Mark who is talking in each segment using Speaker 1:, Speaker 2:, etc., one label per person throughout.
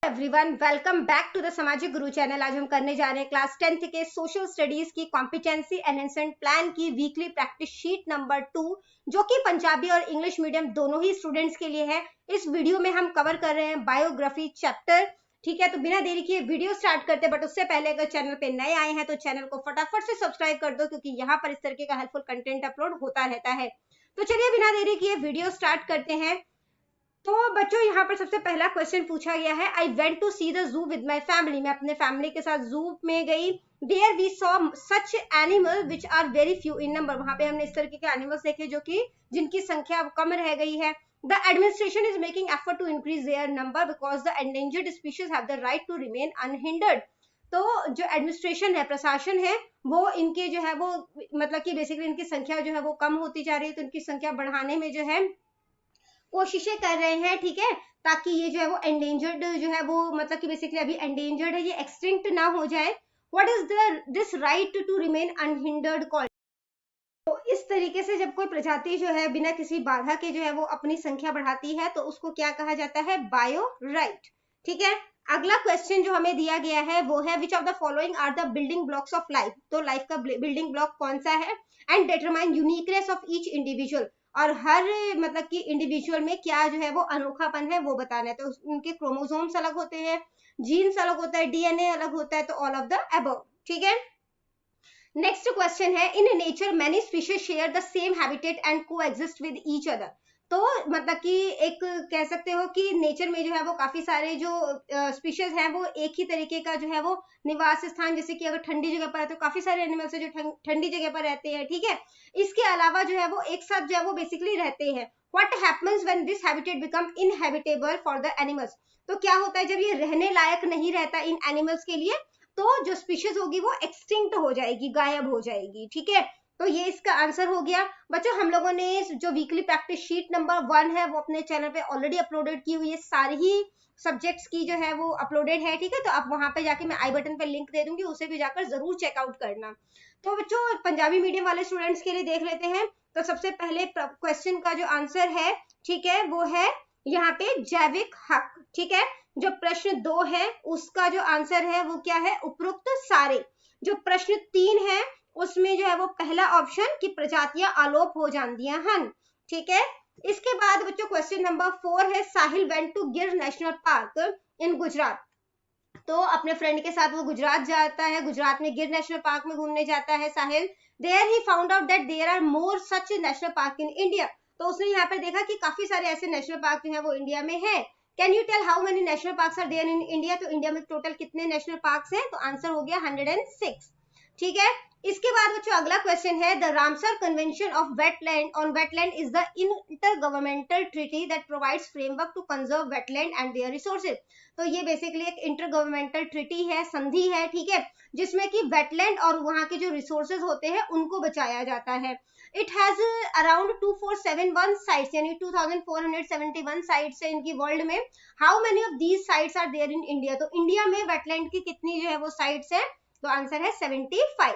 Speaker 1: Everyone, welcome back to the Samajik Guru channel. आज हम करने जा रहे हैं क्लास 10th के सोशल स्टडीज की कॉम्पिटेंसी एनहेंसमेंट प्लान की वीकली प्रैक्टिस शीट नंबर 2, जो कि पंजाबी और इंग्लिश मीडियम दोनों ही स्टूडेंट्स के लिए है। इस वीडियो में हम कवर कर रहे हैं बायोग्राफी चैप्टर। ठीक है, तो बिना देरी किए वीडियो स्टार्ट करते हैं, बट उससे पहले अगर चैनल पे नए आए हैं तो चैनल को फटाफट से सब्सक्राइब कर दो, क्योंकि यहाँ पर इस तरीके का हेल्पफुल कंटेंट अपलोड होता रहता है। तो चलिए बिना देरी किए वीडियो स्टार्ट करते हैं। तो बच्चों, यहाँ पर सबसे पहला क्वेश्चन पूछा गया है, I went to see the zoo with my family. मैं अपने फैमिली के साथ जू में गई। There we saw such animal which are very few in number. वहां पे हमने इस तरीके के एनिमल्स देखे जो कि जिनकी संख्या अब कम रह गई है। The administration is making effort to increase their number because the endangered species have the right to remain unhindered. तो जो एडमिनिस्ट्रेशन है, प्रशासन है, वो इनके जो है वो मतलब कि बेसिकली इनकी संख्या जो है वो कम होती जा रही है, तो इनकी संख्या बढ़ाने में जो है कोशिशें कर रहे हैं। ठीक है, ताकि ये जो है वो एंडेंजर्ड जो है वो मतलब कि बेसिकली अभी एंडेंजर्ड है, ये एक्सटिंक्ट ना हो जाए। What is this right to remain unhindered called. तो इस तरीके से जब कोई प्रजाति जो है बिना किसी बाधा के जो है वो अपनी संख्या बढ़ाती है, तो उसको क्या कहा जाता है? Bio right. ठीक है, अगला क्वेश्चन जो हमें दिया गया है वो है, which of the following are the building blocks of life. तो लाइफ का बिल्डिंग ब्लॉक कौन सा है? And determine uniqueness of each individual. और हर मतलब कि इंडिविजुअल में क्या जो है वो अनोखापन है वो बताना है। तो उनके क्रोमोसोम्स अलग होते हैं, जीन्स अलग होता है, डीएनए अलग होता है, तो ऑल ऑफ द अबव। ठीक है, नेक्स्ट क्वेश्चन है, in nature many species share the same habitat and को एग्जिस्ट विद ईच अदर। तो मतलब कि एक कह सकते हो कि नेचर में जो है वो काफी सारे जो स्पीशीज हैं वो एक ही तरीके का जो है वो निवास स्थान, जैसे कि अगर ठंडी जगह पर है तो काफी सारे एनिमल्स है जो ठंडी जगह पर रहते हैं। ठीक है, इसके अलावा जो है वो एक साथ जो है वो बेसिकली रहते हैं। What happens when this habitat become inhabitable for the animals. तो क्या होता है जब ये रहने लायक नहीं रहता इन एनिमल्स के लिए, तो जो स्पीशीज होगी वो एक्सटिंक्ट हो जाएगी, गायब हो जाएगी। ठीक है, तो ये इसका आंसर हो गया। बच्चों, हम लोगों ने जो वीकली प्रैक्टिस शीट नंबर 1 है वो अपने चैनल पे ऑलरेडी अपलोडेड की हुई है, सारी ही सब्जेक्ट्स की जो है वो अपलोडेड है। ठीक है, तो आप वहां पे जाके, मैं आई बटन पे लिंक दे दूंगी, उसे भी जाकर जरूर चेकआउट करना। तो बच्चों, पंजाबी मीडियम वाले स्टूडेंट्स के लिए देख लेते हैं। तो सबसे पहले क्वेश्चन का जो आंसर है, ठीक है, वो है यहाँ पे जैविक हक। ठीक है, जो प्रश्न 2 है उसका जो आंसर है वो क्या है? उपरोक्त सारे। जो प्रश्न 3 है उसमें जो है वो पहला ऑप्शन कि प्रजातियां आलोप हो जांदियां हन। ठीक है, इसके बाद बच्चों क्वेश्चन नंबर 4 है, साहिल वेंट टू गिर नेशनल पार्क इन गुजरात। तो अपने फ्रेंड के साथ वो गुजरात जाता है, गुजरात में गिर नेशनल पार्क में घूमने जाता है Sahil. There he found out that there are more such national park in India. तो उसने यहाँ पर देखा कि काफी सारे ऐसे नेशनल पार्क जो है वो इंडिया में है। Can you tell how many national parks are there in India. तो इंडिया में टोटल कितने नेशनल पार्क्स हैं? तो आंसर हो गया 106। ठीक है, इसके बाद बच्चों अगला क्वेश्चन है, the Ramsar convention of wetland on wetland is the intergovernmental treaty that provides framework to conserve wetland and their resources. तो ये बेसिकली एक इंटरगवर्नमेंटल ट्रीटी है, संधि है। ठीक है, जिसमें कि वेटलैंड और वहां के जो रिसोर्सेज होते हैं उनको बचाया जाता है। इट हैज अराउंड 2471 साइट्स, यानी 2471 साइट्स है इनकी वर्ल्ड में। How many of these sites are there in India. तो इंडिया में वेटलैंड की कितनी जो है वो साइट्स है? तो आंसर है 75।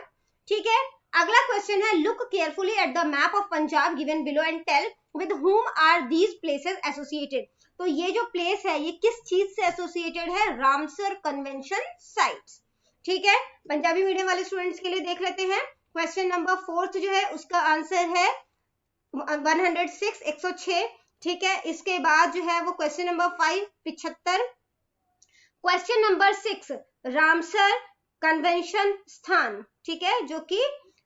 Speaker 1: ठीक है, अगला क्वेश्चन है, look carefully at the map of Punjab given below and tell with whom are these places associated. तो ये जो प्लेस है ये किस चीज से एसोसिएटेड है? Ramsar convention sites. ठीक है, पंजाबी मीडियम वाले स्टूडेंट्स के लिए देख लेते हैं। क्वेश्चन नंबर 4 जो है उसका आंसर है 106, 106। ठीक है, इसके बाद जो है वो question number 5 75। Question number 6 Ramsar convention स्थान। ठीक है, जो कि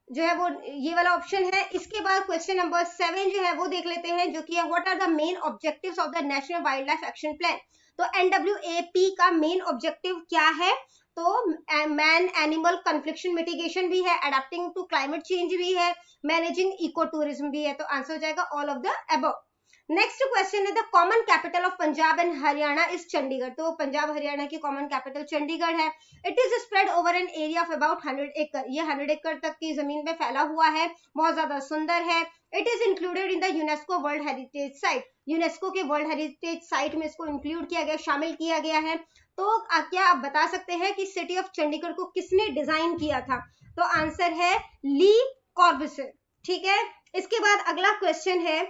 Speaker 1: जो है वो ये वाला ऑप्शन है। इसके बाद क्वेश्चन नंबर 7 जो है वो देख लेते हैं, जो कि है, what are the main objectives of the national wildlife action plan. तो NWAP का मेन ऑब्जेक्टिव क्या है? तो मैन एनिमल कन्फ्लिक्शन मिटिगेशन भी है, अडेप्टिंग टू क्लाइमेट चेंज भी है, मैनेजिंग इको टूरिज्म भी है। तो आंसर हो जाएगा all of the above. Next question है, the common capital of Punjab and Haryana is Chandigarh. तो पंजाब हरियाणा की कॉमन कैपिटल चंडीगढ़ है। It is spread over an area of about 100 acre. ये 100 एकड़ तक की जमीन में फैला हुआ है, बहुत ज्यादा सुंदर है। It is included in the UNESCO world heritage site. UNESCO के वर्ल्ड हेरिटेज साइट में इसको इंक्लूड किया गया, शामिल किया गया है। तो क्या आप बता सकते हैं कि सिटी ऑफ चंडीगढ़ को किसने डिजाइन किया था? तो आंसर है ली कॉर्बुसियर। ठीक है, इसके बाद अगला क्वेश्चन है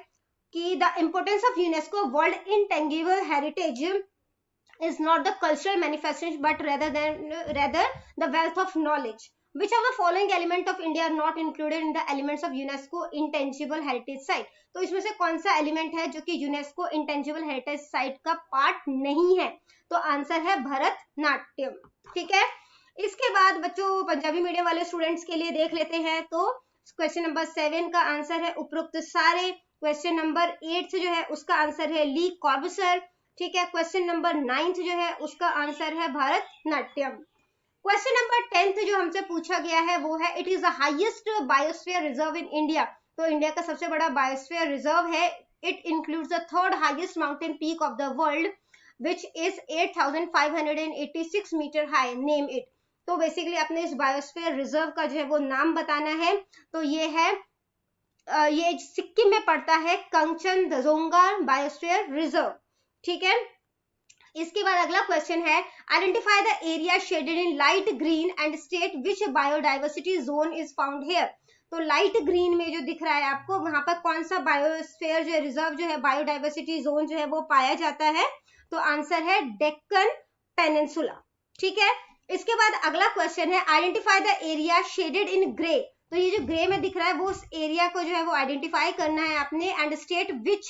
Speaker 1: कि the importance of UNESCO world intangible heritage is not the cultural manifestation but rather the wealth of knowledge. Which of the following element of India are not included in the elements of UNESCO intangible heritage site? तो इसमें से कौन सा element है जो कि UNESCO intangible heritage site का part नहीं है? तो आंसर है भरतनाट्यम। ठीक है, इसके बाद बच्चों पंजाबी मीडियम वाले स्टूडेंट्स के लिए देख लेते हैं। तो क्वेश्चन नंबर 7 का आंसर है उपरोक्त सारे। क्वेश्चन नंबर 8 जो है उसका आंसर है ली कॉर्बसर। ठीक है, क्वेश्चन नंबर 9 जो है उसका आंसर है भरतनाट्यम। क्वेश्चन नंबर 10 जो हमसे पूछा गया है वो है it is the highest biosphere reserve in India. तो इंडिया का सबसे बड़ा बायोस्फीयर रिजर्व है। It includes the third highest mountain peak of the world which is 8,586 metre high, name it. तो बेसिकली अपने इस बायोस्फीयर रिजर्व का जो है वो नाम बताना है। तो ये है ये सिक्किम में पड़ता है, कंचनजोंगा बायोस्फीयर रिजर्व। ठीक है, इसके बाद अगला क्वेश्चन है identify the area shaded in light green and state which biodiversity zone is found here. तो लाइट ग्रीन में जो दिख रहा है आपको, वहां पर कौन सा बायोस्फीयर जो रिजर्व जो है बायोडाइवर्सिटी जोन जो है वो पाया जाता है? तो आंसर है डेक्कन पेनिनसुला। ठीक है, इसके बाद अगला क्वेश्चन है identify the area shaded in grey. तो ये जो ग्रे में दिख रहा है वो उस एरिया को जो है वो आइडेंटिफाई करना है आपने। And state which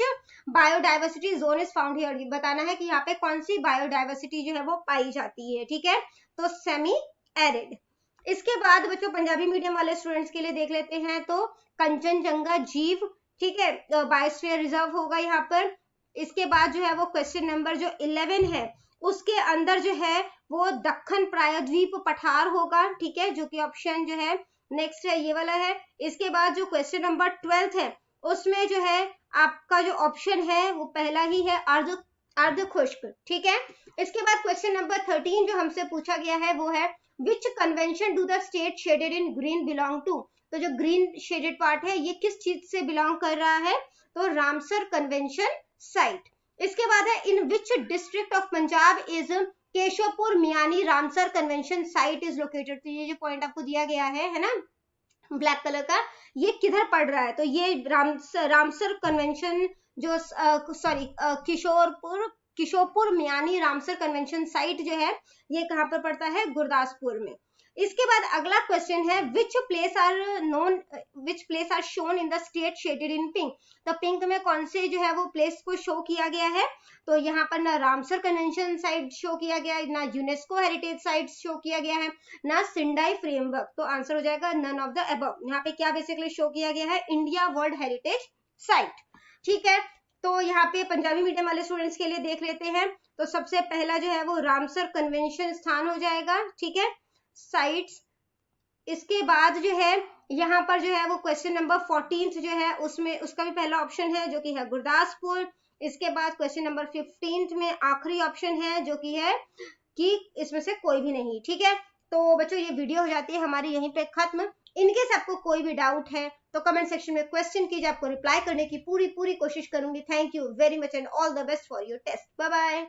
Speaker 1: biodiversity zone is found here, बताना है कि यहाँ पे कौन सी बायोडाइवर्सिटी जो है वो पाई जाती है। ठीक है, तो सेमी एरिड। इसके बाद बच्चों पंजाबी मीडियम वाले स्टूडेंट्स के लिए देख लेते हैं। तो कंचनजंगा झील, ठीक है, बायोस्फीयर रिजर्व होगा यहाँ पर। इसके बाद जो है वो क्वेश्चन नंबर जो 11 है उसके अंदर जो है वो दक्कन प्रायद्वीप पठार होगा। ठीक है, जो कि ऑप्शन जो है नेक्स्ट है ये वाला है। इसके बाद जो क्वेश्चन नंबर 12 है उसमें जो है आपका जो ऑप्शन है वो पहला ही है अर्ध खुश्क। ठीक है, इसके बाद क्वेश्चन नंबर 13 जो हमसे पूछा गया है वो है which convention do the state shaded in green belong to. तो जो ग्रीन शेडेड पार्ट है ये किस चीज से बिलोंग कर रहा है? तो रामसर कन्वेंशन साइट। इसके बाद है in which district of Punjab is Keshopur Miani Ramsar convention site is located. तो ये जो पॉइंट आपको दिया गया है ना ब्लैक कलर का, ये किधर पड़ रहा है? तो ये रामसर कन्वेंशन जो Kishorpur Miani Ramsar convention site जो है ये कहाँ पर पड़ता है? गुरदासपुर में। इसके बाद अगला क्वेश्चन है which place are shown in the state shaded in pink. तो पिंक में कौन से जो है वो प्लेस को शो किया गया है? तो यहाँ पर ना रामसर कन्वेंशन साइट शो किया गया है, ना यूनेस्को हेरिटेज साइट शो किया गया है, ना सिंडाई फ्रेमवर्क। तो आंसर हो जाएगा नन ऑफ द अबव। यहाँ पे क्या बेसिकली शो किया गया है? India world heritage site. ठीक है, तो यहाँ पे पंजाबी मीडियम वाले स्टूडेंट्स के लिए देख लेते हैं। तो सबसे पहला जो है वो रामसर कन्वेंशन स्थान हो जाएगा। ठीक है, साइट्स। इसके बाद जो है यहाँ पर जो है वो क्वेश्चन नंबर 14 जो है उसमें उसका भी पहला ऑप्शन है जो कि है गुरदासपुर। इसके बाद क्वेश्चन नंबर 15 में आखिरी ऑप्शन है जो कि है कि इसमें से कोई भी नहीं। ठीक है, तो बच्चों ये वीडियो हो जाती है हमारी यहीं पे खत्म। इनकेस आपको कोई भी डाउट है तो कमेंट सेक्शन में क्वेश्चन कीजिए, आपको रिप्लाई करने की पूरी कोशिश करूंगी। Thank you very much and all the best for your test. Bye bye.